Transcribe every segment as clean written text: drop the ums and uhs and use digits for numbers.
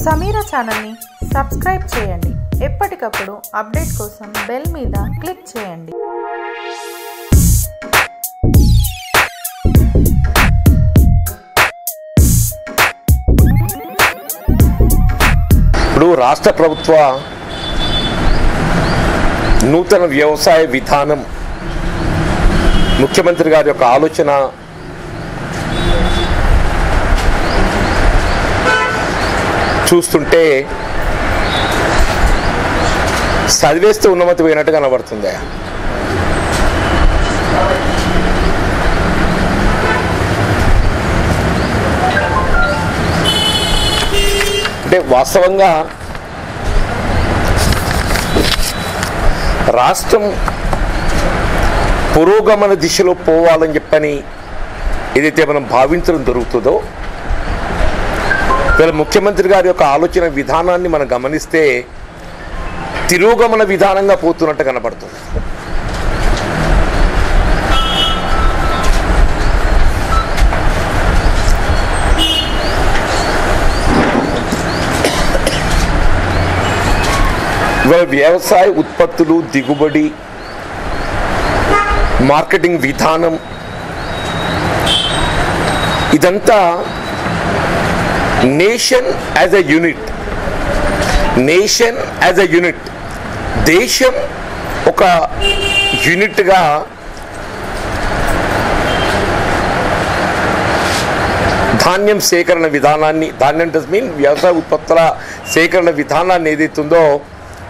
సమీరా ఛానల్ని సబ్స్క్రైబ్ చేయండి. ఎప్పటికప్పుడు అప్డేట్ కోసం బెల్ మీద క్లిక్ చేయండి. ఇప్పుడు రాష్ట్ర ప్రభుత్వ నూతన వ్యవసాయ విధానం ముఖ్యమంత్రి గారి యొక్క ఆలోచన చూస్తుంటే చదివేస్తే ఉన్నమతి పోయినట్టు కనబడుతుంది. అంటే వాస్తవంగా రాష్ట్రం పురోగమన దిశలో పోవాలని చెప్పని ఏదైతే మనం భావించడం జరుగుతుందో, వీళ్ళ ముఖ్యమంత్రి గారి యొక్క ఆలోచన విధానాన్ని మనం గమనిస్తే తిరోగమన విధానంగా పోతున్నట్టు కనబడుతుంది. ఇవాళ వ్యవసాయ ఉత్పత్తులు, దిగుబడి, మార్కెటింగ్ విధానం ఇదంతా నేషన్ యాజ్ ఎ యూనిట్, దేశం ఒక యూనిట్గా ధాన్యం సేకరణ విధానాన్ని, ధాన్యం డస్ మీన్ వ్యవసాయ ఉత్పత్తుల సేకరణ విధానాన్ని ఏదైతుందో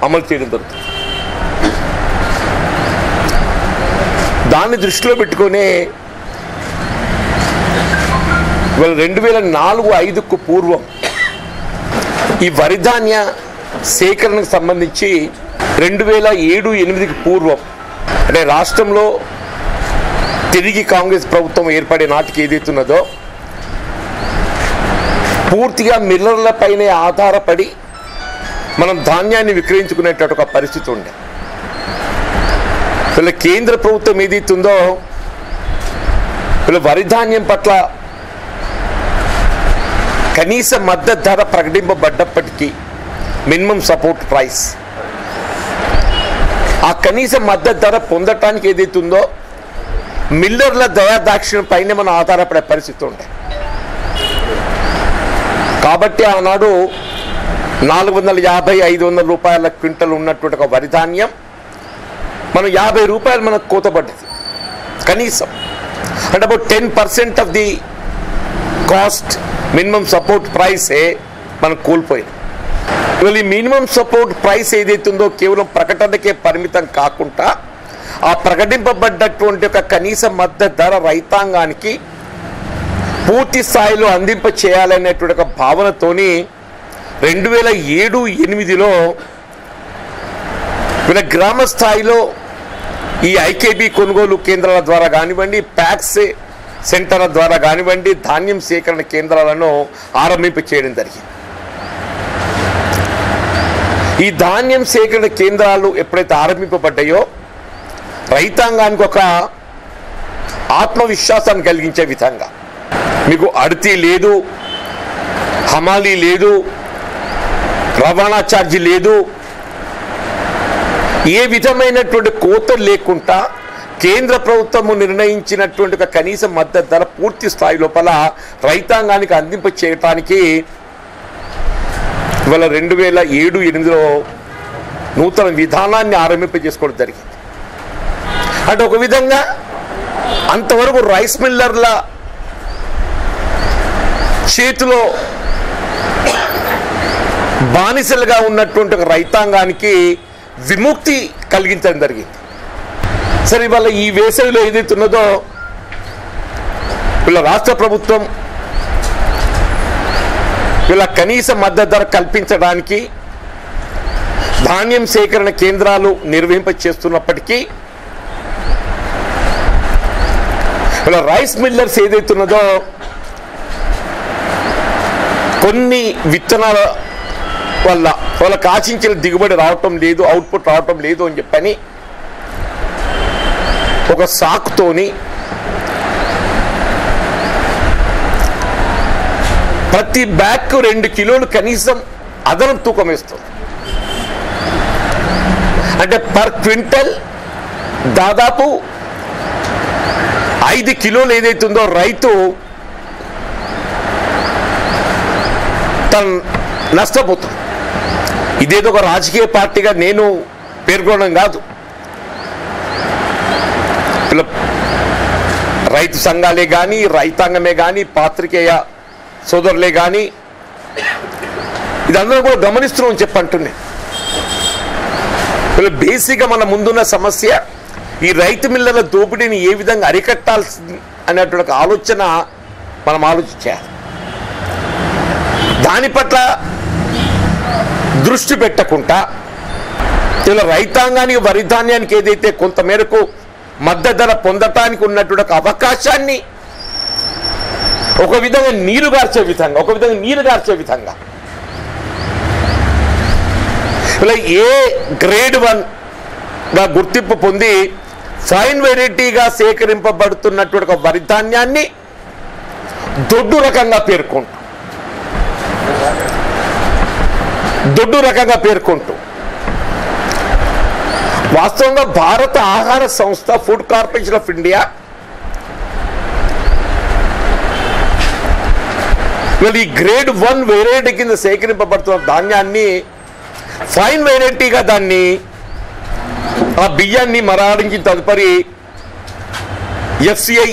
అమలు చేయడం జరుగుతుంది. దాన్ని దృష్టిలో పెట్టుకునే 2004-05కు పూర్వం ఈ వరి ధాన్య సేకరణకు సంబంధించి 2007-08కి పూర్వం అంటే రాష్ట్రంలో తిరిగి కాంగ్రెస్ ప్రభుత్వం ఏర్పడే నాటికి ఏదైతున్నదో పూర్తిగా మిల్లర్ల పైనే ఆధారపడి మనం ధాన్యాన్ని విక్రయించుకునేటట్టు ఒక పరిస్థితి ఉండే. వీళ్ళ కేంద్ర ప్రభుత్వం ఏదైతుందో వీళ్ళ వరి ధాన్యం పట్ల కనీస మద్దతు ధర ప్రకటింపబడ్డప్పటికీ మినిమం సపోర్ట్ ప్రైస్, ఆ కనీస మద్దతు ధర పొందటానికి ఏదైతుందో మిల్లర్ల దయాదాక్షిణ్యం పైన మనం ఆధారపడే పరిస్థితి ఉండే. కాబట్టి ఆనాడు 450-500 రూపాయల క్వింటల్ ఉన్నటువంటి ఒక వరి ధాన్యం మనం 50 రూపాయలు మనకు కోతపడ్డది కనీసం. అంటే about 10% of the cost minimum support ప్రైసే మనకు కోల్పోయింది. ఇవాళ ఈ మినిమం సపోర్ట్ ప్రైస్ ఏదైతుందో కేవలం ప్రకటనకే పరిమితం కాకుండా ఆ ప్రకటింపబడ్డటువంటి ఒక కనీస మద్దతు ధర రైతాంగానికి పూర్తి స్థాయిలో అందింప చేయాలనేటువంటి ఒక భావనతోని 2007-08లో వీళ్ళ గ్రామ స్థాయిలో ఈ ఐకేబీ కొనుగోలు కేంద్రాల ద్వారా కానివ్వండి, ప్యాక్స్ సెంటర్ల ద్వారా కానివ్వండి, ధాన్యం సేకరణ కేంద్రాలను ఆరంభింప చేయడం జరిగింది. ఈ ధాన్యం సేకరణ కేంద్రాలు ఎప్పుడైతే ఆరంభింపబడ్డాయో రైతాంగానికి ఒక ఆత్మవిశ్వాసాన్ని కలిగించే విధంగా, మీకు అడితి లేదు, హమాలీ లేదు, రవాణా ఛార్జీ లేదు, ఏ విధమైనటువంటి కోత లేకుండా కేంద్ర ప్రభుత్వము నిర్ణయించినటువంటి ఒక కనీస మద్దతు ధర పూర్తి స్థాయి లోపల రైతాంగానికి అందింప చేయటానికి ఇవాళ 2007-08లో నూతన విధానాన్ని ఆరంభింప చేసుకోవడం జరిగింది. అంటే ఒక విధంగా అంతవరకు రైస్ మిల్లర్ల చేతిలో బానిసలుగా ఉన్నటువంటి ఒక రైతాంగానికి విముక్తి కలిగించడం జరిగింది. సరే, ఇవాళ ఈ వేసవిలో ఏదైతే ఉన్నదో వీళ్ళ రాష్ట్ర ప్రభుత్వం వీళ్ళ కనీస మద్దతు ధర కల్పించడానికి ధాన్యం సేకరణ కేంద్రాలు నిర్వహింప చేస్తున్నప్పటికీ వీళ్ళ రైస్ మిల్లర్స్ ఏదైతే ఉన్నదో కొన్ని విత్తనాల వల్ల వాళ్ళకి ఆశించిన దిగుబడి రావటం లేదు, అవుట్పుట్ రావటం లేదు అని చెప్పని ఒక సాకుతోని ప్రతి బ్యాగ్ 2 కిలోలు కనీసం అదనపు తూకం వేస్తుంది. అంటే పర్ క్వింటల్ దాదాపు 5 కిలోలు ఏదైతుందో రైతు తను నష్టపోతుంది. ఇదేదో ఒక రాజకీయ పార్టీగా నేను పేర్కొనడం కాదు. రైతు సంఘాలే కానీ, రైతాంగమే కానీ, పాత్రికేయ సోదరులే కానీ ఇదందరూ కూడా గమనిస్తున్నాం చెప్పంటున్నాను. బేసిక్గా మన ముందున్న సమస్య ఈ రైతు మిల్లర్ల దోపిడీని ఏ విధంగా అరికట్టాల్సింది అనేటువంటి ఆలోచన మనం ఆలోచించాలి. దాని పట్ల దృష్టి పెట్టకుండా ఇలా రైతాంగానికి వరి ధాన్యానికి ఏదైతే కొంత మేరకు మద్దతు ధర పొందటానికి ఉన్నటువంటి అవకాశాన్ని ఒక విధంగా నీరు గార్చే విధంగా ఇలా ఏ గ్రేడ్ 1గా గుర్తింపు పొంది ఫైన్ వెరైటీగా సేకరింపబడుతున్నటువంటి వరి ధాన్యాన్ని దొడ్డు రకంగా పేర్కొంటూ వాస్తవంగా భారత ఆహార సంస్థ ఫుడ్ కార్పొరేషన్ ఆఫ్ ఇండియా ఈ గ్రేడ్ 1 వెరైటీ కింద సేకరింపబడుతున్న ధాన్యాన్ని ఫైన్ వెరైటీగా దాన్ని ఆ బియ్యాన్ని మరాడించిన తదుపరి FCI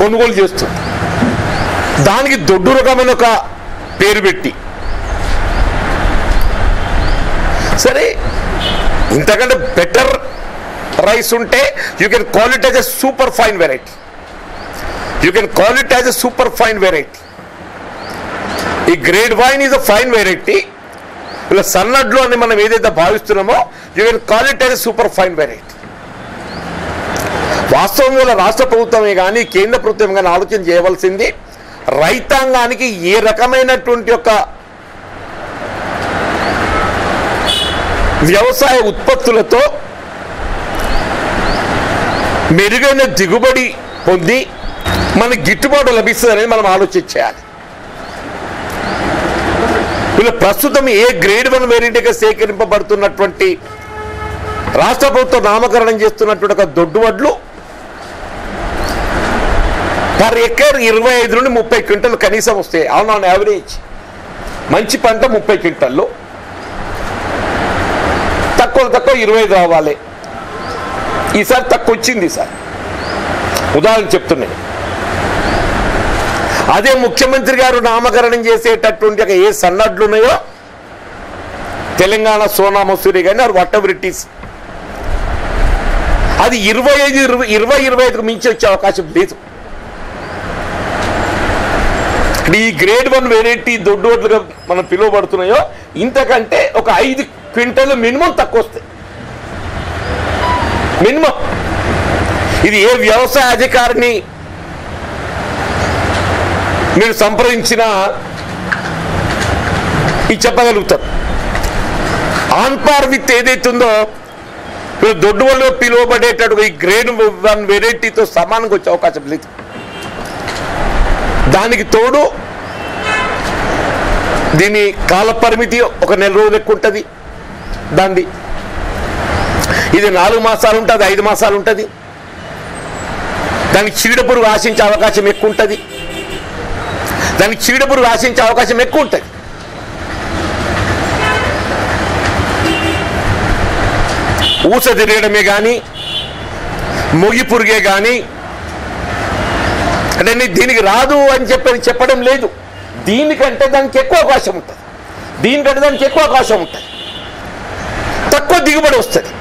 కొనుగోలు చేస్తుంది. దానికి దొడ్డు రకమైన ఒక పేరు పెట్టి సరే ఇంతకంటే బెటర్ రైస్ ఉంటే you can call it as a super fine variety. ఈ grade 1 is a fine variety. ఇలా సన్నడ్లు అని మనం ఏదైతే భావిస్తున్నామో you can call it as a super fine variety. వాస్తవంలో రాష్ట్ర ప్రభుత్వమే కానీ కేంద్ర ప్రభుత్వం కానీ ఆలోచన చేయవలసింది రైతాంగానికి ఏ రకమైనటువంటి ఒక వ్యవసాయ ఉత్పత్తులతో మెరుగైన దిగుబడి పొంది మనకి గిట్టుబాటు లభిస్తుందని మనం ఆలోచించాలి. వీళ్ళు ప్రస్తుతం ఏ గ్రేడ్ 1 వెరైటీగా సేకరింపబడుతున్నటువంటి రాష్ట్ర ప్రభుత్వం నామకరణం చేస్తున్నటువంటి ఒక దొడ్డు వడ్లు పర్ ఎకర్ 25 నుండి 30 క్వింటల్ కనీసం వస్తాయి. ఆన్ యావరేజ్ మంచి పంట 30 క్వింటల్లో, తక్కువ 25 రావాలి. ఈసారి తక్కువ వచ్చింది. సార్ ఉదాహరణ చెప్తున్నాను. అదే ముఖ్యమంత్రి గారు నామకరణం చేసేటటువంటి ఏ సన్నడ్లు ఉన్నాయో తెలంగాణ సోనా మసూరి కానీ or whatever it is, అది 25 మించి వచ్చే అవకాశం లేదు. ఈ గ్రేడ్ 1 వెరైటీ దొడ్డు వడ్లుగా మనం పిలువబడుతున్నాయో ఇంతకంటే ఒక 5 క్వింటల్ మినిమం తక్కువ వస్తాయి. మినిమం. ఇది ఏ వ్యవసాయ అధికారిని మీరు సంప్రదించినా ఇది చెప్పగలుగుతారు. ఆన్ పార్ విత్ ఏదైతుందో దొడ్డు వడ్లు పిలువబడేటటువంటి ఈ గ్రేడ్ 1 వెరైటీతో సమానంగా వచ్చే అవకాశం లేదు. దానికి తోడు దీని కాల పరిమితి ఒక నెల రోజులు ఎక్కువ ఉంటుంది. దాన్ని ఇది 4 మాసాలు ఉంటుంది, 5 మాసాలు ఉంటుంది. దానికి చీడపురుగు ఆశించే అవకాశం ఎక్కువ ఉంటుంది. ఊస తిరగడమే కానీ మొగి పురుగే కానీ అంటే దీనికి రాదు అని చెప్పడం లేదు. దీనికంటే దానికి ఎక్కువ అవకాశం ఉంటుంది. తక్కువ దిగుబడి వస్తుంది.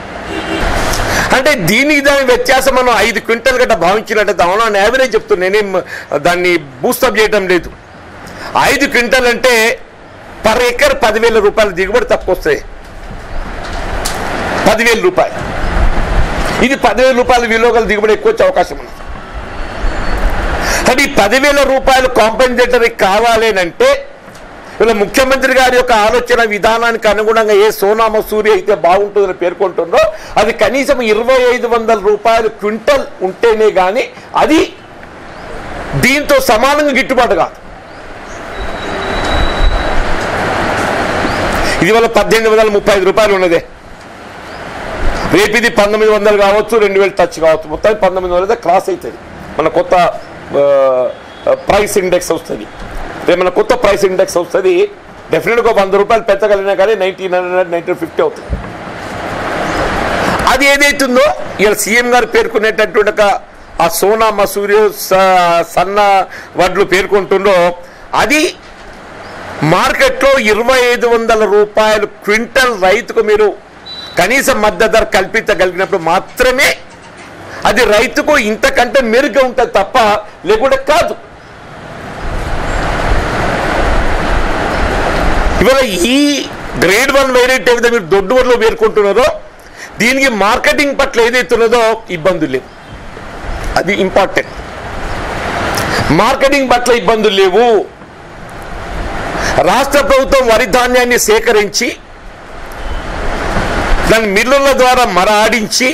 అంటే దీనికి దాని వ్యత్యాసం మనం 5 క్వింటల్ గట్ట భావించినట్టయితే అవునా యావరేజ్ చెప్తున్నా, నేనేం దాన్ని బూస్టప్ చేయడం లేదు. 5 క్వింటల్ అంటే పర్ ఎకర్ 10,000 రూపాయల దిగుబడి తక్కువ వస్తాయి. 10,000 రూపాయలు. ఇది 10,000 రూపాయల విలువ గల దిగుబడి ఎక్కువ వచ్చే అవకాశం ఉంది. అది 10,000 రూపాయలు కాంపెన్సేటరీ కావాలి అంటే ఇలా ముఖ్యమంత్రి గారి యొక్క ఆలోచన విధానానికి అనుగుణంగా ఏ సోనా మసూరి అయితే బాగుంటుందని పేర్కొంటుందో అది కనీసం 2,500 రూపాయలు క్వింటల్ ఉంటేనే కానీ అది దీంతో సమానంగా గిట్టుబాటు కాదు. ఇది వల్ల 1835 రూపాయలు ఉన్నదే, రేపు ఇది 1900 కావచ్చు, 2000 టచ్ కావచ్చు, మొత్తం 1900 క్రాస్ అవుతుంది. మన కొత్త ప్రైస్ ఇండెక్స్ వస్తుంది, రేపు మన కొత్త ప్రైస్ ఇండెక్స్ వస్తుంది. డెఫినెట్గా 100 రూపాయలు పెంచగలిగినా కానీ 1900, 1950 అవుతుంది. అది ఏదైతుందో ఇలా సీఎం గారు పేర్కొనేటటువంటి ఆ సోనా మసూరి సన్న వడ్లు పేర్కొంటుందో అది మార్కెట్లో 2500 రూపాయలు క్వింటల్ రైతుకు మీరు కనీస మద్దతు ధర కల్పించగలిగినప్పుడు మాత్రమే అది రైతుకు ఇంతకంటే మెరుగ్గా ఉంటుంది తప్ప లేకుంటే కాదు. ఇవాళ ఈ గ్రేడ్ 1 వేరియట్ ఏదైతే మీరు దొడ్డు వడ్లు పేర్కొంటున్నారో దీనికి మార్కెటింగ్ పట్ల ఏదైతున్నదో ఇబ్బందులు లేవు, అది ఇంపార్టెంట్. మార్కెటింగ్ పట్ల ఇబ్బందులు లేవు. రాష్ట్ర ప్రభుత్వం వరి ధాన్యాన్ని సేకరించి దాని మిల్లుల ద్వారా మరాడించి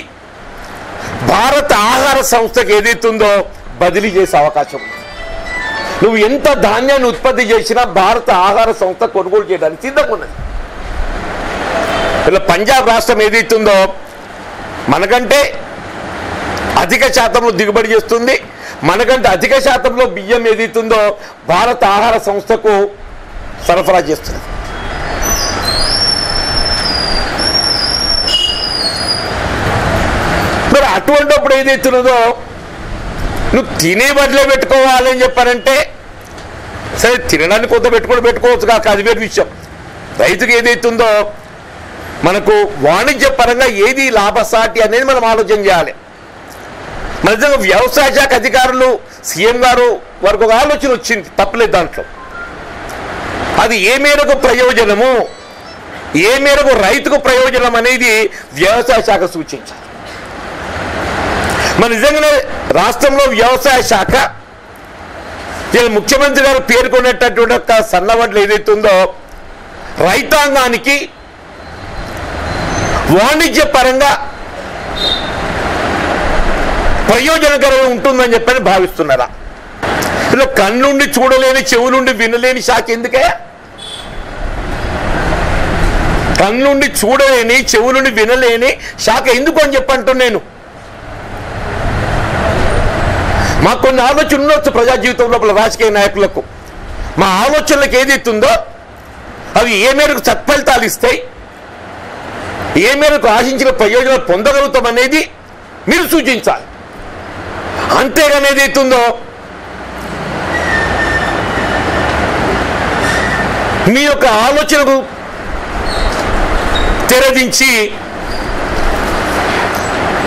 భారత ఆహార సంస్థకు ఏదైతుందో బదిలీ చేసే అవకాశం ఉంది. నువ్వు ఎంత ధాన్యాన్ని ఉత్పత్తి చేసినా భారత ఆహార సంస్థ కొనుగోలు చేయడానికి సిద్ధంగా ఉన్నది. ఇలా పంజాబ్ రాష్ట్రం ఏదైతుందో మనకంటే అధిక శాతంలో దిగుబడి చేస్తుంది, మనకంటే అధిక శాతంలో బియ్యం ఏదైతుందో భారత ఆహార సంస్థకు సరఫరా చేస్తుంది. మరి అటువంటిప్పుడు ఏదైతున్నదో నువ్వు తినే బదిలే పెట్టుకోవాలని చెప్పారంటే సరే, తినడానికి కొంత పెట్టుకోవచ్చు కాక అది వేరే విషయం. రైతుకు ఏదైతుందో మనకు వాణిజ్య పరంగా ఏది లాభసాటి అనేది మనం ఆలోచన చేయాలి. మన నిజంగా వ్యవసాయ శాఖ అధికారులు సీఎం గారు వారికి ఒక ఆలోచన వచ్చింది, తప్పలేదు దాంట్లో. అది ఏ మేరకు ప్రయోజనము, ఏ మేరకు రైతుకు ప్రయోజనం అనేది వ్యవసాయ శాఖ సూచించాలి. మన నిజంగానే రాష్ట్రంలో వ్యవసాయ శాఖ ముఖ్యమంత్రి గారు పేర్కొనేటటువంటి సన్నవడ్లు ఏదైతుందో రైతాంగానికి వాణిజ్య పరంగా ప్రయోజనకరంగా ఉంటుందని చెప్పని భావిస్తున్నారా? ఇలా కన్నుండి చూడలేని చెవులుండి వినలేని శాఖ ఎందుకే? కన్నుండి చూడలేని చెవులుండి వినలేని శాఖ ఎందుకు అని చెప్పంటున్నాను నేను. మాకు కొన్ని ఆలోచన ఉండొచ్చు ప్రజా జీవితం లోపల రాజకీయ నాయకులకు. మా ఆలోచనలకు ఏదైతుందో అవి ఏ మేరకు సత్ఫలితాలు ఇస్తాయి, ఏ మేరకు ఆశించిన ప్రయోజనాలు పొందగలుగుతామనేది మీరు సూచించాలి. అంతేగాని ఏదైతుందో మీ యొక్క ఆలోచనకు తెరదించి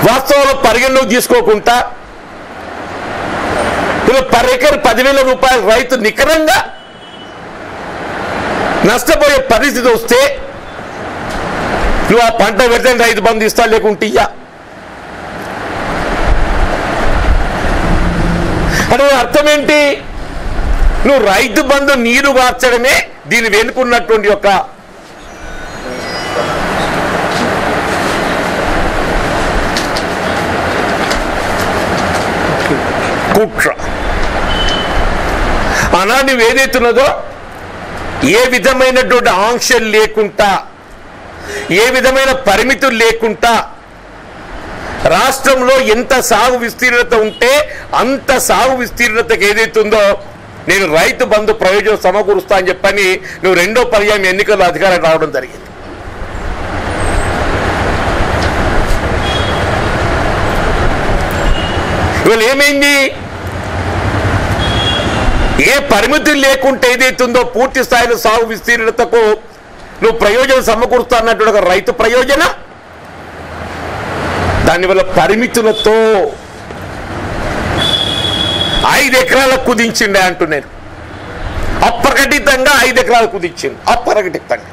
వాస్తవాలు పరిగణలోకి తీసుకోకుండా ఇలా పర్ ఎకర్ 10,000 రూపాయలు రైతు నికరంగా నష్టపోయే పరిస్థితి వస్తే నువ్వు ఆ పంట పెడితే రైతు బంధు ఇస్తా లేకుంటే ఇయ్యా అంటే అర్థం ఏంటి? నువ్వు రైతు బంధు నీరు మార్చడమే దీని వెనుకున్నటువంటి యొక్క కుట్ర. అలా నువ్వు ఏదైతున్నదో ఏ విధమైనటువంటి ఆంక్షలు లేకుండా, ఏ విధమైన పరిమితులు లేకుండా రాష్ట్రంలో ఎంత సాగు విస్తీర్ణత ఉంటే అంత సాగు విస్తీర్ణతకు ఏదైతుందో నేను రైతు బంధు ప్రయోజనం సమకూరుస్తా అని చెప్పని నువ్వు రెండో పర్యాయం ఎన్నికల్లో అధికారం రావడం జరిగింది. ఇవాళ ఏమైంది? ఏ పరిమితులు లేకుంటే ఏదైతుందో పూర్తి స్థాయిలో సాగు విస్తీర్ణతకు నువ్వు ప్రయోజనం సమకూరుస్తా అన్నట్టు ఒక రైతు ప్రయోజనం, దానివల్ల పరిమితులతో 5 ఎకరాలకు కుదించిండే అంటున్నాను. అప్రకటితంగా 5 ఎకరాలకు కుదించింది, అప్రకటితంగా.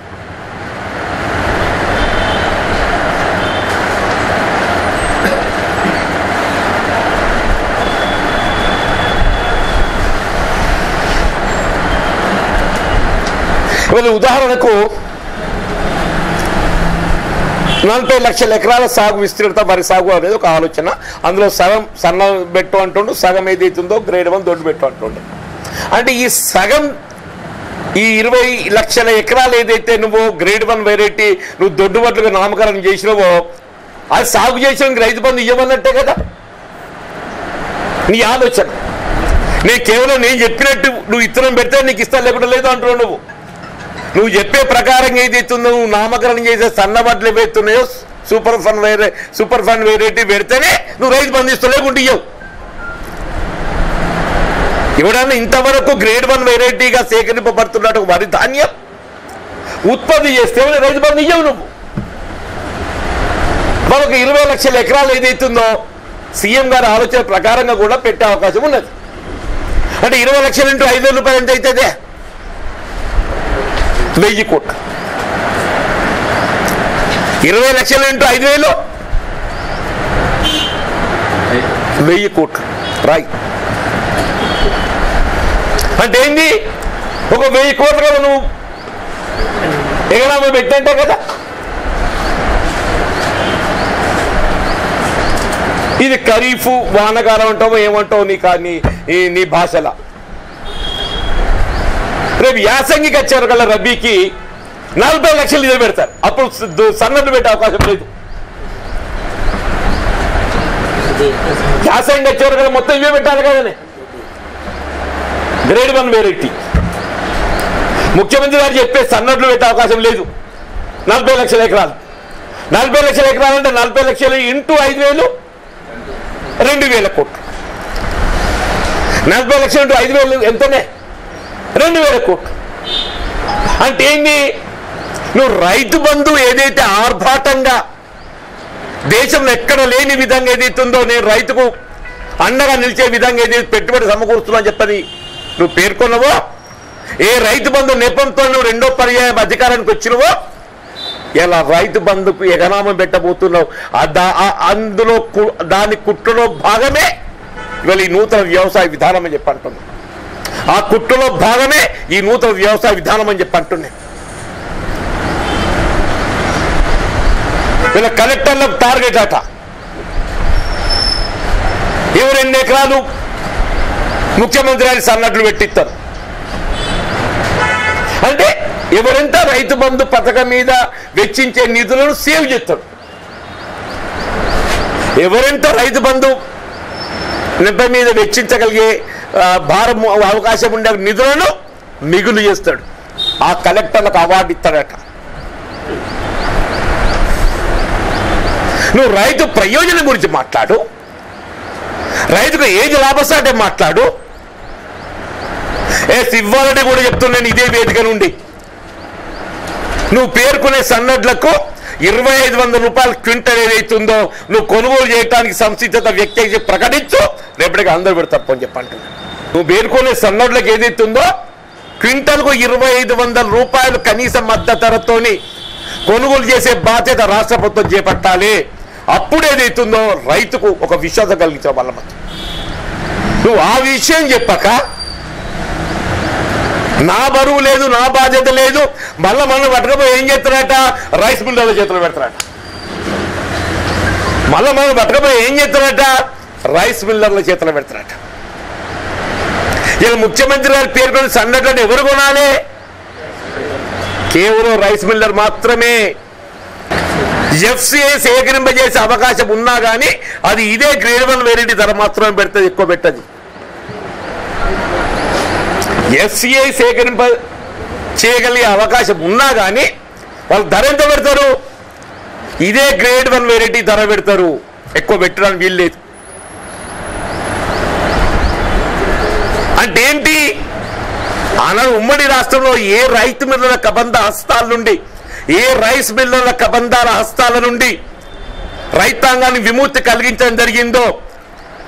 ఉదాహరణకు 40 లక్షల ఎకరాల సాగు విస్తీర్ణత వరి సాగు అనేది ఒక ఆలోచన. అందులో సగం సన్న బెట్టు అంటుండు, సగం ఏదైతుందో గ్రేడ్ 1 దొడ్డు బెట్టు అంటుండే. అంటే ఈ సగం ఈ 20 లక్షల ఎకరాలు ఏదైతే నువ్వు గ్రేడ్ 1 వెరైటీ నువ్వు దొడ్డుబట్లుగా నామకరణం చేసినావో అది సాగు చేసిన రైతు బంధు ఇవ్వమన్నట్టే కదా నీ ఆలోచన. నేను కేవలం నేను చెప్పినట్టు నువ్వు ఇత్తనం పెడితే నీకు ఇస్తా లేకుండా లేదు అంటున్నావు. నువ్వు చెప్పే ప్రకారం ఏదైతుందో నువ్వు నామకరణం చేసే సన్నబట్లు ఏవైతున్నాయో సూపర్ ఫండ్ వెరైటీ పెడితేనే నువ్వు రైతు బంధు ఇస్తా లేకుండా ఇవ్వవు. ఎవడన్నా ఇంతవరకు గ్రేడ్ 1 వెరైటీగా సేకరింపబడుతున్నట్టు వరి ధాన్యం ఉత్పత్తి చేస్తే రైతు బంధు ఇవ్వవు నువ్వు. మనకు 20 లక్షల ఎకరాలు ఏదైతుందో సీఎం గారి ఆలోచన ప్రకారంగా కూడా పెట్టే అవకాశం ఉన్నది. అంటే 20 లక్షలు ఇంటూ 5,000 రూపాయలు ఎంత అవుతుంది? 1000 కోట్లు. 20 లక్షలు ఇంటూ 5,000 1000 కోట్లు రాయి. అంటే ఏంది? ఒక 1000 కోట్లు కదా నువ్వు ఎకరాలు పెట్టంటే కదా. ఇది ఖరీఫ్ వానకాలం అంటావు ఏమంటావు నీ భాషల. రేపు యాసంగికి వచ్చారు కదా రబీకి 40 లక్షలు ఇదే పెడతారు. అప్పుడు సన్నడ్లు పెట్టే అవకాశం లేదు. యాసంగి వచ్చారు కదా మొత్తం ఇవే పెట్టాలి కదనే గ్రేడ్ 1 వెరైటీ. ముఖ్యమంత్రి గారు చెప్పే సన్నడ్లు పెట్టే అవకాశం లేదు. 40 లక్షల ఎకరాలు 40 లక్షల ఎకరాలు అంటే 40 లక్షలు ఇంటూ 5,000 2,000 కోట్లు. 40 లక్షలు ఇంటూ 5,000 ఎంతనే? 2,000 కోట్లు. అంటే ఏంది? నువ్వు రైతు బంధు ఏదైతే ఆర్భాటంగా దేశంలో ఎక్కడ లేని విధంగా ఏదైతుందో నేను రైతుకు అండగా నిలిచే విధంగా ఏదైతే పెట్టుబడి సమకూరుస్తున్నా అని చెప్పని నువ్వు పేర్కొన్నావో, ఏ రైతు బంధు నెపంతో నువ్వు 2వ పర్యాయం అధికారానికి వచ్చినవో ఇలా రైతు బంధుకు ఎగనామం పెట్టబోతున్నావు. అందులో దాని కుట్రలో భాగమే ఇవాళ ఈ నూతన వ్యవసాయ విధానం అని చెప్పి అంటున్నాను. ఆ కుట్రలో భాగమే ఈ నూతన వ్యవసాయ విధానం అని చెప్పి అంటున్నాను. వీళ్ళ కలెక్టర్లకు టార్గెట్ అట. ఎవరు 2 ఎకరాలు ముఖ్యమంత్రి గారి సన్నడ్లు పెట్టిస్తారు అంటే ఎవరెంత రైతు బంధు పథకం మీద వెచ్చించే నిధులను సేవ్ చేస్తాడు. ఎవరెంత రైతు బంధు నెప మీద వెచ్చించగలిగే భారం అవకాశం ఉండే నిధులను మిగులు చేస్తాడు. ఆ కలెక్టర్లకు అవార్డు ఇస్తాడట. నువ్వు రైతు ప్రయోజనం గురించి మాట్లాడు, రైతుకు ఏది లాభసాటే మాట్లాడు. ఇవ్వాలని కూడా చెప్తున్నాను ఇదే వేదిక నుండి. నువ్వు పేర్కొనే సన్నడ్లకు 2,500 రూపాయల క్వింటల్ ఏదైతుందో నువ్వు కొనుగోలు చేయడానికి సంసిద్ధత వ్యక్తి అయితే ప్రకటించు. రేపటికి అందరూ పెడతారు అని చెప్పంటున్నా. నువ్వు పేర్కొనే సన్నడ్లకు ఏదైతుందో క్వింటల్కు 2,500 రూపాయలు కనీస మద్దతు ధరతోని కొనుగోలు చేసే బాధ్యత రాష్ట్ర ప్రభుత్వం చేపట్టాలి. అప్పుడు ఏదైతుందో రైతుకు ఒక విశ్వాసం కలిగించే వాళ్ళ మధ్య నువ్వు ఆ విషయం చెప్పక నా బరువు లేదు నా బాధ్యత లేదు మళ్ళీ మనం పట్టకపోయి ఏం చేస్తారట? రైస్ మిల్లర్ల చేతులు పెడతారట. మళ్ళీ మనం పట్టకపోయి ఏం చేస్తారట? రైస్ మిల్లర్ల చేతులు పెడతారట. ఇలా ముఖ్యమంత్రి గారి పేర్కొని సన్నడ్లను ఎవరు కొనాలి? కేవలం రైస్ మిల్లర్ మాత్రమే. ఎఫ్సిఐ సేకరింపజేసే అవకాశం ఉన్నా కానీ అది ఇదే గ్రేడ్ 1 వెరైటీ ధర మాత్రమే పెడుతుంది, ఎక్కువ పెట్టదు. ఎఫ్సిఐ సేకరింప చేయగలిగే అవకాశం ఉన్నా కానీ వాళ్ళు ధర ఎంత పెడతారు? ఇదే గ్రేడ్ 1 వెరైటీ ధర పెడతారు, ఎక్కువ పెట్టడానికి వీలు లేదు. అంటే ఏంటి? ఆనాడు ఉమ్మడి రాష్ట్రంలో ఏ రైతు మిల్లుల కబంధ హస్తాల నుండి, ఏ రైస్ మిల్లుల కబంధాల హస్తాల నుండి రైతాంగాన్ని విముక్తి కలిగించడం జరిగిందో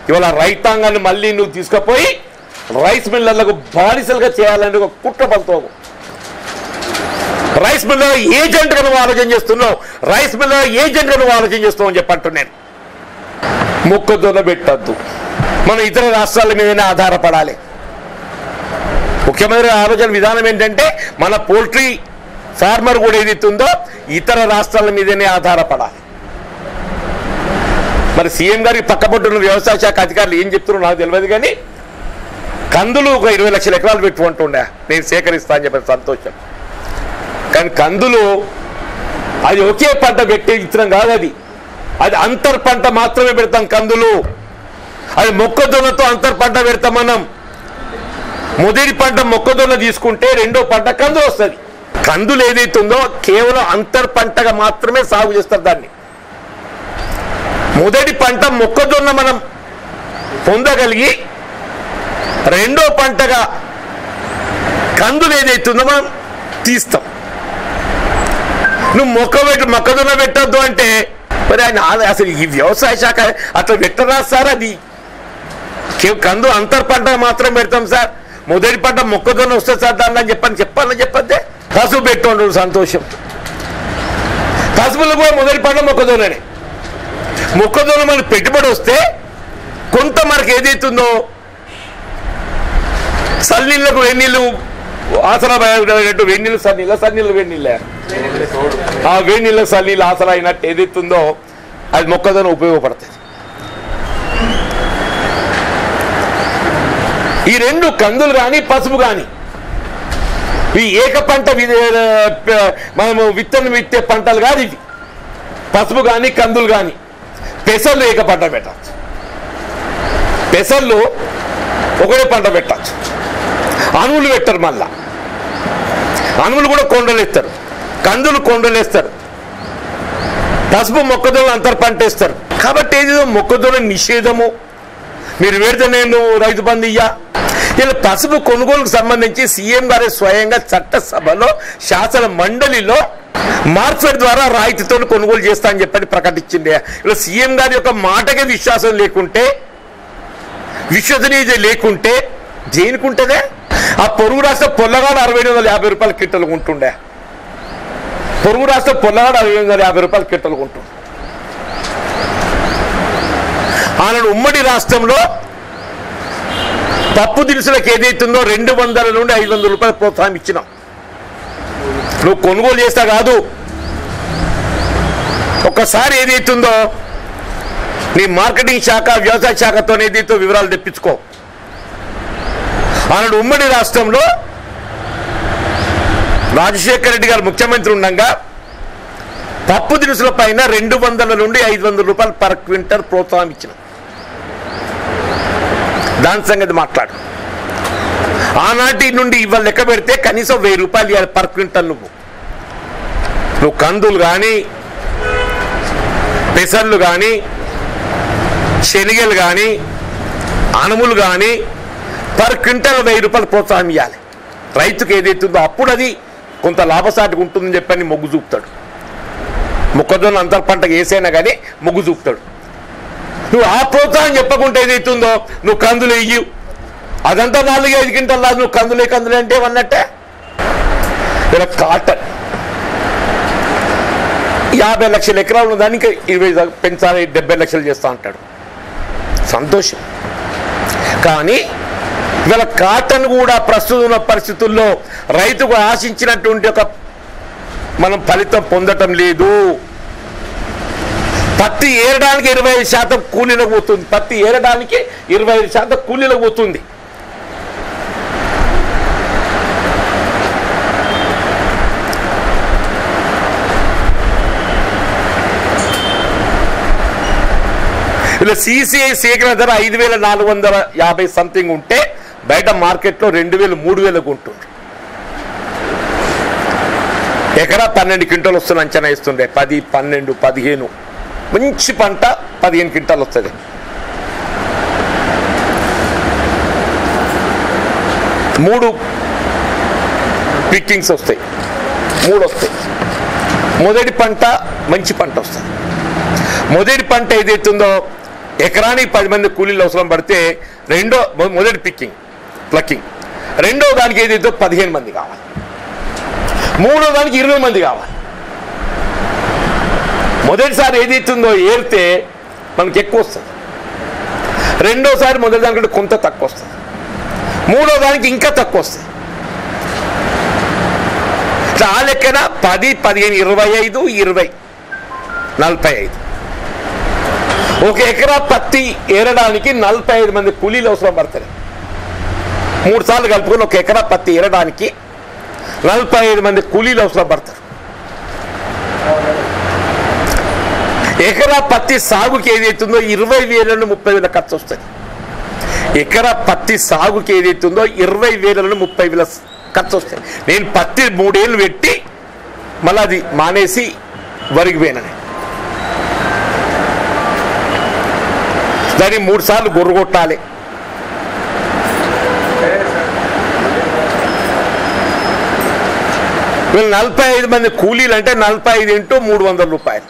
ఇవాళ రైతాంగాన్ని మళ్ళీ నువ్వు తీసుకుపోయి రైస్ మిల్లర్లకు బానిసలుగా చేయాలని ఒక కుట్ర పలుతావు. రైస్ మిల్లర్ ఏజెంట్గా నువ్వు ఆలోచన చేస్తున్నావు, రైస్ మిల్లర్ ఏజెంట్గా నువ్వు ఆలోచన చేస్తావు అని చెప్పంటున్నాను. మొక్కజొన్న పెట్టద్దు, మనం ఇతర రాష్ట్రాల మీదనే ఆధారపడాలి. ముఖ్యమంత్రి ఆలోచన విధానం ఏంటంటే మన పోల్ట్రీ ఫార్మర్ కూడా ఏదైతుందో ఇతర రాష్ట్రాల మీదనే ఆధారపడాలి. మరి సీఎం గారికి పక్కపట్టున్న వ్యవసాయ శాఖ అధికారులు ఏం చెప్తున్నారో నాకు తెలియదు కానీ కందులు ఒక 20 లక్షల ఎకరాలు పెట్టుకుంటుండే నేను సేకరిస్తా అని చెప్పిన సంతోషం. కానీ కందులు అది ఒకే పంట పెట్టే విత్తనం కాదు, అది అంతర్ పంట మాత్రమే పెడతాం. కందులు అది మొక్కజొన్నతో అంతర్ పంట పెడతాం మనం. మొదటి పంట మొక్కజొన్న తీసుకుంటే రెండో పంట కందులు వస్తుంది. కందులు ఏదైతుందో కేవలం అంతర్ పంటగా మాత్రమే సాగు చేస్తారు దాన్ని. మొదటి పంట మొక్కజొన్న మనం పొందగలిగి రెండో పంటగా కందులు ఏదైతుందో మనం తీస్తాం. నువ్వు మొక్కజొన్న పెట్టద్దు అంటే మరి ఆయన అసలు ఈ వ్యవసాయ శాఖ అట్లా పెట్టరా సార్? అది కందు అంతర్ పంట మాత్రం పెడతాం సార్, మొదటి పంట మొక్కజొన్న వస్తుంది సార్ దాన్ని చెప్పద్దే. పసుపు పెట్టుకోండి సంతోషం. పసుపులు కూడా మొదటి పంట మొక్కజొన్ననే. మొక్కజొన్న మనకు పెట్టుబడి వస్తే కొంత మనకు ఏదైతుందో సన్నీళ్లకు వెన్నీళ్ళు ఆసరా అయినట్టు, వెన్నీళ్ళు సన్నీళ్ళు వెన్నీళ్ళ ఆ వేడినీళ్ళ సన్నీళ్ళు ఆసరా అయినట్టు ఏదైతుందో అది మొక్కజొన్న ఉపయోగపడుతుంది. ఈ రెండు కందులు కానీ పసుపు కానీ ఈ ఏక పంట మనము విత్తనం విత్తే పంటలు కాదు ఇవి. పసుపు కానీ కందులు కానీ. పెసళ్ళు ఏక పంట పెట్టచ్చు, పెసళ్ళు ఒకటే పంట పెట్టచ్చు. అణువులు పెట్టరు, మళ్ళా అణువులు కూడా కొండలు వేస్తారు, కందులు కొండలు వేస్తారు, పసుపు మొక్కజొన్న అంతర్ పంట వేస్తారు. కాబట్టి ఏదో మొక్కజొన్న నిషేధము మీరు పెడితే నేను రైతు బంధు ఇయ్యా. ఇలా పసుపు కొనుగోలుకు సంబంధించి సీఎం గారి స్వయంగా చట్టసభలో శాసన మండలిలో మార్కెట్ ద్వారా రాయితీతో కొనుగోలు చేస్తా అని చెప్పని ప్రకటించింది. ఇలా సీఎం గారి యొక్క మాటకే విశ్వాసం లేకుంటే, విశ్వసనీయత లేకుంటే దేనికుంటుందే? ఆ పొరుగు రాష్ట్ర పొల్లగాడు 6,250 రూపాయల కిట్టలు కొంటుండే. పొరుగు రాష్ట్ర పొల్లగాడు 6,250 రూపాయల కిట్టలు కొంటుండే. ఆనాడు ఉమ్మడి రాష్ట్రంలో పప్పు దినుసులకు ఏదైతుందో 200 నుండి 500 రూపాయల ప్రోత్సాహం ఇచ్చినాం. నువ్వు కొనుగోలు చేస్తా కాదు, ఒక్కసారి ఏదైతుందో నీ మార్కెటింగ్ శాఖ వ్యవసాయ శాఖతో ఏదైతే వివరాలు తెప్పించుకో. ఆనాడు ఉమ్మడి రాష్ట్రంలో రాజశేఖర రెడ్డి గారు ముఖ్యమంత్రి ఉండగా పప్పు దినుసుల పైన 200 నుండి 500 రూపాయలు పర్ క్వింటల్ ప్రోత్సాహం ఇచ్చిన దాని సంగతి మాట్లాడు. ఆనాటి నుండి ఇవాళ లెక్క పెడితే కనీసం 1000 రూపాయలు ఇవ్వాలి పర్ క్వింటల్. నువ్వు కందులు కానీ పెసర్లు కానీ శనగలు కానీ అనుములు కానీ పర్ క్వింటల్ 1000 రూపాయలు ప్రోత్సాహం ఇవ్వాలి రైతుకు ఏదైతుందో. అప్పుడు అది కొంత లాభసాటిగా ఉంటుందని చెప్పని మొగ్గు చూపుతాడు. మొక్కజొన్న అంతర్ పంటకు వేసైనా కానీ మొగ్గు చూపుతాడు. నువ్వు ఆ ప్రోత్సాహం చెప్పకుంటే ఏదైతుందో నువ్వు కందులు ఇయ్యు, అదంతా 4-5 క్వింటల్ రాదు. నువ్వు కందులే అంటే అన్నట్టే. ఇలా కాటన్ 50 లక్షల ఎకరాలు దానికి 20 పెంచాలి, 70 లక్షలు చేస్తా అంటాడు. సంతోషం. కానీ ఇవాళ కాటన్ కూడా ప్రస్తుతం ఉన్న పరిస్థితుల్లో రైతుకు ఆశించినటువంటి ఒక మనం ఫలితం పొందటం లేదు. పత్తి ఏరడానికి 25% కూలీలకు పోతుంది. పత్తి ఏరడానికి 25% కూలీలకు పోతుంది. ఇలా CCI సేకరణ ధర 5,450 సంథింగ్ ఉంటే బయట మార్కెట్లో 2,000, 3,000 ఉంటుంది. ఎకరా 12 క్వింటాలు వస్తుంది అంచనా ఇస్తుండే. 10, 12, 15 మంచి పంట 15 క్వింటాలు వస్తుంది. మూడు పిక్కింగ్స్ వస్తాయి, 3 వస్తాయి. మొదటి పంట మంచి పంట వస్తుంది. మొదటి పంట ఏదైతుందో ఎకరానికి 10 మంది కూలీలు అవసరం పడితే మొదటి ప్లక్కింగ్, రెండో దానికి ఏదైతే 15 మంది కావాలి, మూడో దానికి 20 మంది కావాలి. మొదటిసారి ఏదైతుందో ఏరితే మనకి ఎక్కువ వస్తుంది, రెండోసారి మొదటి దానికంటే కొంత తక్కువ వస్తుంది, మూడో దానికి ఇంకా తక్కువ వస్తుంది. ఆ లెక్కన 10, 15, 25, 20, 45. ఒక ఎకరా పత్తి ఏరడానికి 45 మంది కూలీలు అవసరం పడతారు. 3 సార్లు కలుపుకొని 1 ఎకరా పత్తి ఏరడానికి 45 మంది కూలీలు అవసరం పడతారు. ఎకరా పత్తి సాగుకి ఏదైతుందో 20,000 నుండి 30,000 ఖర్చు వస్తుంది. ఎకరా పత్తి సాగుకి ఏదైతుందో 20,000 నుండి 30,000 ఖర్చు వస్తుంది. నేను పత్తి 3 ఏళ్ళు పెట్టి మళ్ళీ అది మానేసి వరికి పోయినాను. దాన్ని 3 సార్లు గొర్రు కొట్టాలి. వీళ్ళు 45 మంది కూలీలు అంటే 45 ఇంటూ 300 రూపాయలు.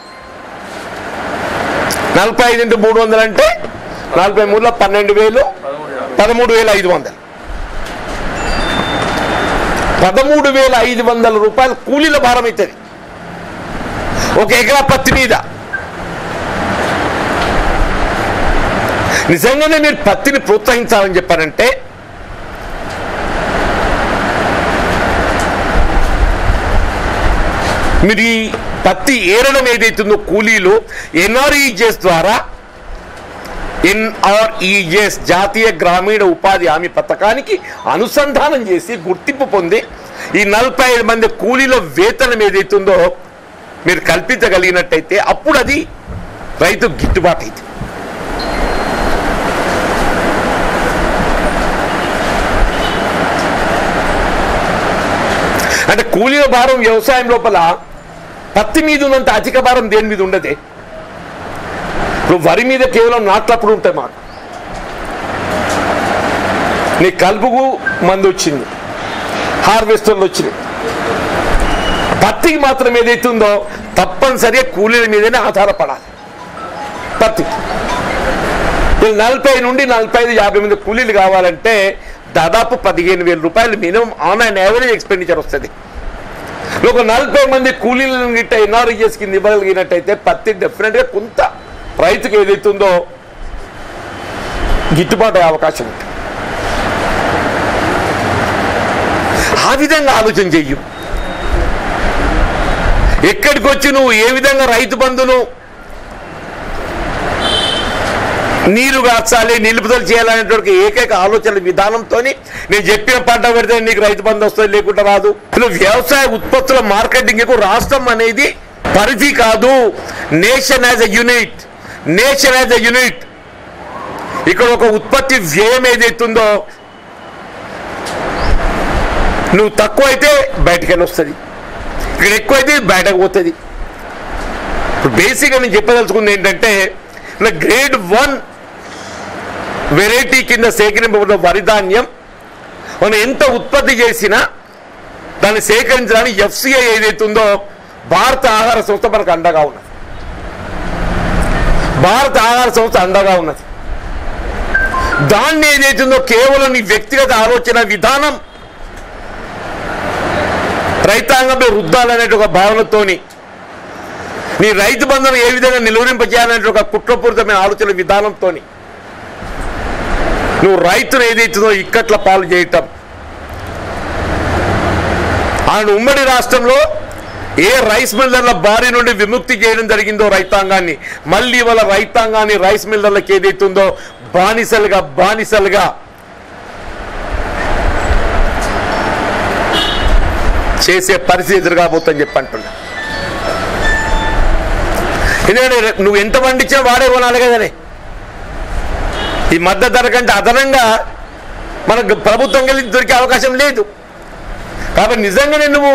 45 ఇంటూ 300 అంటే 43లో 12,000, 13,500. 13,500 రూపాయలు కూలీల భారం అవుతుంది 1 ఎకరా పత్తి మీద. నిజంగానే మీరు పత్తిని ప్రోత్సహించాలని చెప్పారంటే మీరు ఈ పత్తి ఏరడం ఏదైతుందో కూలీలు ఎన్ఆర్ఈజెస్ ద్వారా ఎన్ఆర్ఈజెస్ జాతీయ గ్రామీణ ఉపాధి హామీ పథకానికి అనుసంధానం చేసి గుర్తింపు పొంది ఈ 45 మంది కూలీల వేతనం ఏదైతుందో మీరు కల్పించగలిగినట్టయితే అప్పుడు అది రైతు గిట్టుబాటు అయితే. అంటే కూలీల భారం వ్యవసాయం లోపల పత్తి మీద ఉన్నంత అధిక భారం దేని మీద ఉండదే. ఇప్పుడు వరి మీద కేవలం నాట్లప్పుడు ఉంటాయి మాకు. నీ కలుపుకు మందు వచ్చింది, హార్వెస్టర్లు వచ్చినాయి. పత్తికి మాత్రం ఏదైతుందో తప్పనిసరిగా కూలీల మీదనే ఆధారపడాలి. పత్తి 40 నుండి 45, 50 మంది కూలీలు కావాలంటే దాదాపు 15,000 రూపాయలు minimum on and average expenditure వస్తుంది. ఒక 40 మంది కూలీలను గిట్ట ఎన్ఆర్ఈజెస్ కింద ఇవ్వగలిగినట్టయితే పత్తి డెఫినెట్గా కొంత రైతుకు ఏదైతుందో గిట్టుబాటు అయ్యే అవకాశం ఉంటుంది. ఆ విధంగా ఆలోచన చెయ్యు. ఎక్కడికి వచ్చి నువ్వు ఏ విధంగా రైతు బంధును నీరు కాచాలి, నిలుపుదల చేయాలనేటువంటి ఏకైక ఆలోచన విధానంతో నేను చెప్పిన పంట పెడితే నీకు రైతు బంధు వస్తుంది, లేకుండా రాదు. వ్యవసాయ ఉత్పత్తుల మార్కెటింగ్ రాష్ట్రం అనేది పరిధి కాదు, nation as a unit. Nation as a unit. ఇక్కడ ఒక ఉత్పత్తి వ్యయం ఏదైతుందో నువ్వు తక్కువ అయితే బయటకు వెళ్ళి వస్తుంది, ఇక్కడ ఎక్కువైతే బయటకు పోతుంది. ఇప్పుడు బేసిక్గా నేను చెప్పదలుచుకుంది ఏంటంటే గ్రేడ్ 1 వెరైటీ కింద సేకరింపబడిన వరి ధాన్యం మనం ఎంత ఉత్పత్తి చేసినా దాన్ని సేకరించడానికి ఎఫ్సిఐ ఏదైతుందో భారత ఆహార సంస్థ మనకు అండగా ఉన్నది. భారత ఆహార సంస్థ అండగా ఉన్నది. దాన్ని ఏదైతుందో కేవలం నీ వ్యక్తిగత ఆలోచన విధానం రైతాంగంలో రుద్దాలనే ఒక భావనతోని నీ రైతు బంధును ఏ విధంగా నిలువరింపజేయాలనే ఒక కుట్రపూరితమైన ఆలోచన విధానంతో నువ్వు రైతును ఏదైతుందో ఇక్కట్ల పాలు చేయటం. ఆయన ఉమ్మడి రాష్ట్రంలో ఏ రైస్ మిల్లర్ల బారి నుండి విముక్తి చేయడం జరిగిందో రైతాంగాన్ని, మళ్ళీ వాళ్ళ రైతాంగాన్ని రైస్ మిల్లర్లకు ఏదైతుందో బానిసలుగా చేసే పరిస్థితి ఎదురుగాబోతుందని చెప్పి అంటున్నా. ఎందుకంటే నువ్వు ఎంత పండించినా వాడే కొనాలి కదనే. ఈ మద్దతు ధర కంటే అదనంగా మనకు ప్రభుత్వం కలిసి దొరికే అవకాశం లేదు. కాబట్టి నిజంగానే నువ్వు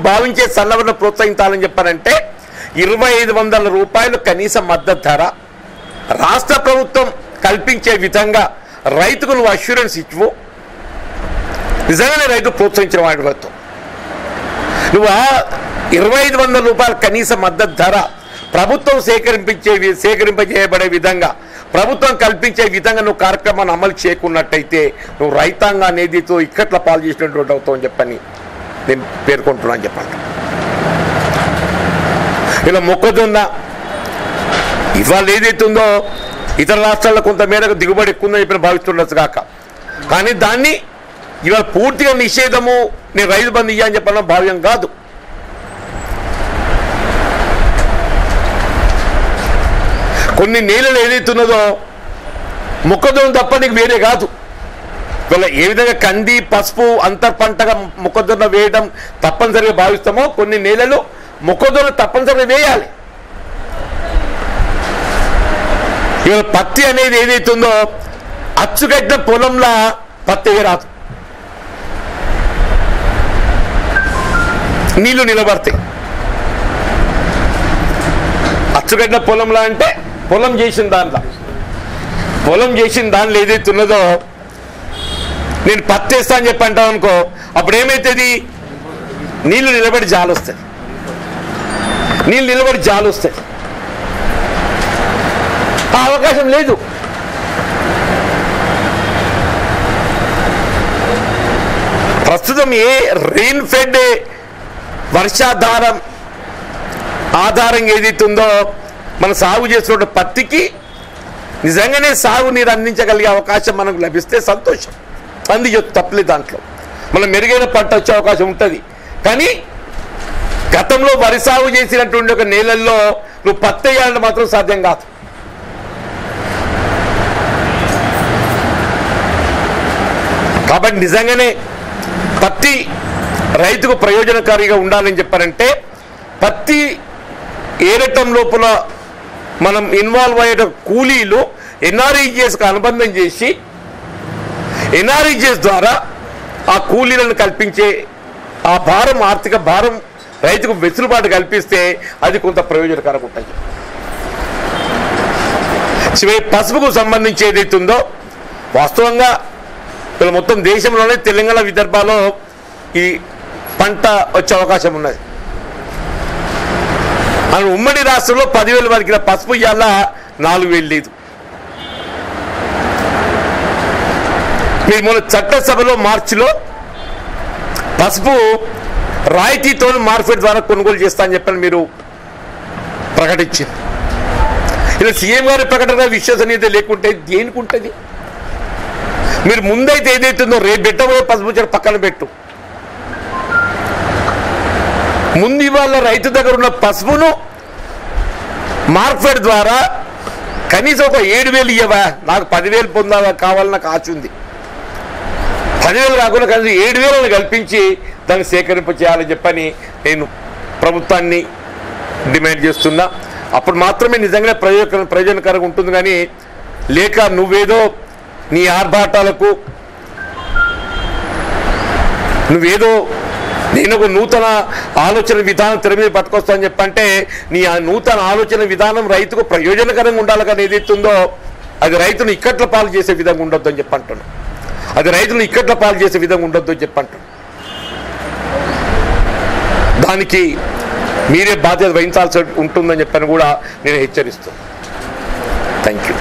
భావించే సన్నవరణ ప్రోత్సహించాలని చెప్పారంటే 2,500 రూపాయలు కనీస మద్దతు ధర రాష్ట్ర ప్రభుత్వం కల్పించే విధంగా రైతుకు నువ్వు అష్యూరెన్స్ ఇచ్చువు. నిజంగానే రైతు ప్రోత్సహించిన వాడి వద్దు. నువ్వు ఆ 2,500 రూపాయల కనీస మద్దతు ధర ప్రభుత్వం సేకరింపజేయబడే విధంగా ప్రభుత్వం కల్పించే విధంగా నువ్వు కార్యక్రమాన్ని అమలు చేయకున్నట్టయితే నువ్వు రైతాంగాన్ని ఏదైతే ఇక్కట్ల పాలు చేసినటువంటి అవుతావు అని చెప్పని నేను పేర్కొంటున్నాను చెప్పండి. ఇలా మొక్కజొన్న ఇవాళ ఏదైతుందో ఇతర రాష్ట్రాల్లో కొంత మేరకు దిగుబడి ఎక్కువందని చెప్పి భావిస్తుండొచ్చు కాక, కానీ దాన్ని ఇవాళ పూర్తిగా నిషేధము నేను రైతు బంధు ఇయ్యని చెప్పడం భావ్యం కాదు. కొన్ని నేలలు ఏదైతున్నదో మొక్కజొన్న తప్ప నీకు వేరే కాదు. వీళ్ళ ఏ విధంగా కంది పసుపు అంతర్ పంటగా మొక్కజొన్న వేయడం తప్పనిసరిగా భావిస్తామో కొన్ని నేలలు మొక్కజొన్న తప్పనిసరిగా వేయాలి. ఇవాళ పత్తి అనేది ఏదైతుందో అచ్చుకట్టిన పొలంలో పత్తి రాదు, నీళ్లు నిలబడతాయి. అచ్చుకట్టిన పొలంలో అంటే పొలం చేసిన దాంట్లో ఏదైతే ఉన్నదో నేను పత్తి వేస్తా అని చెప్పి అంటావు అనుకో, అప్పుడు ఏమవుతుంది, నీళ్లు నిలబడి జాలు వస్తాయి. ఆ అవకాశం లేదు. ప్రస్తుతం ఏ రెయిన్ ఫెడ్ వర్షాధారం ఆధారంగా ఏదైతే ఉందో మనం సాగు చేస్తున్న పత్తికి నిజంగానే సాగునీరు అందించగలిగే అవకాశం మనకు లభిస్తే సంతోషం, అందించచ్చు, తప్పలేదు. దాంట్లో మనం మెరుగైన పంట వచ్చే అవకాశం ఉంటుంది. కానీ గతంలో వరి సాగు చేసినటువంటి ఒక నేలల్లో నువ్వు పత్తి వేయాలంటే మాత్రం సాధ్యం కాదు. కాబట్టి నిజంగానే పత్తి రైతుకు ప్రయోజనకారిగా ఉండాలని చెప్పారంటే పత్తి ఏరటం లోపల మనం ఇన్వాల్వ్ అయ్యే కూలీలు ఎన్ఆర్ఈజిఎస్కి అనుబంధం చేసి ఎన్ఆర్ఈజిఎస్ ద్వారా ఆ కూలీలను కల్పించే ఆ భారం, ఆర్థిక భారం రైతుకు వెసులుబాటు కల్పిస్తే అది కొంత ప్రయోజనకరంగా ఉంటుంది. పసుపుకు సంబంధించి ఏదైతుందో వాస్తవంగా ఇలా మొత్తం దేశంలోనే తెలంగాణ విదర్భలో ఈ పంట వచ్చే అవకాశం ఉన్నది. మన ఉమ్మడి రాష్ట్రంలో 10,000 వరకు పసుపు ఇవాళ 4,000 లేదు. మీరు మొన్న చట్టసభలో మార్చిలో పసుపు రాయితీతో మార్కెట్ ద్వారా కొనుగోలు చేస్తా అని చెప్పని మీరు ప్రకటించింది. ఇలా సీఎం గారి ప్రకటన విశ్వసనీయత లేకుంటే దేనికి ఉంటుంది? మీరు ముందైతే ఏదైతుందో రేపు పెట్టబోయే పసుపు చెట్టు పక్కన పెట్టు, ముందు ఇవాళ రైతు దగ్గర ఉన్న పసుపును మార్కెట్ ద్వారా కనీసం ఒక 7,000 ఇవ్వవా, నాకు 10,000 పొందాలా కావాలని నాకు ఆశ ఉంది. 10,000 కాకుండా కనీసం 7,000 కల్పించి దాన్ని సేకరింప చేయాలని చెప్పని నేను ప్రభుత్వాన్ని డిమాండ్ చేస్తున్నా. అప్పుడు మాత్రమే నిజంగా ప్రయోజనకరంగా ఉంటుంది. కానీ లేక నువ్వేదో నీ ఆర్భాటాలకు నువ్వేదో నేను ఒక నూతన ఆలోచన విధానం తెర మీద పట్టుకొస్తా అని చెప్పంటే నీ ఆ నూతన ఆలోచన విధానం రైతుకు ప్రయోజనకరంగా ఉండాలి. కానీ ఏదైతుందో అది రైతును ఇక్కట్ల పాలు చేసే విధంగా ఉండొద్దు అని చెప్పంటున్నాను. దానికి మీరే బాధ్యత వహించాల్సి ఉంటుందని చెప్పని కూడా నేను హెచ్చరిస్తాను. Thank you.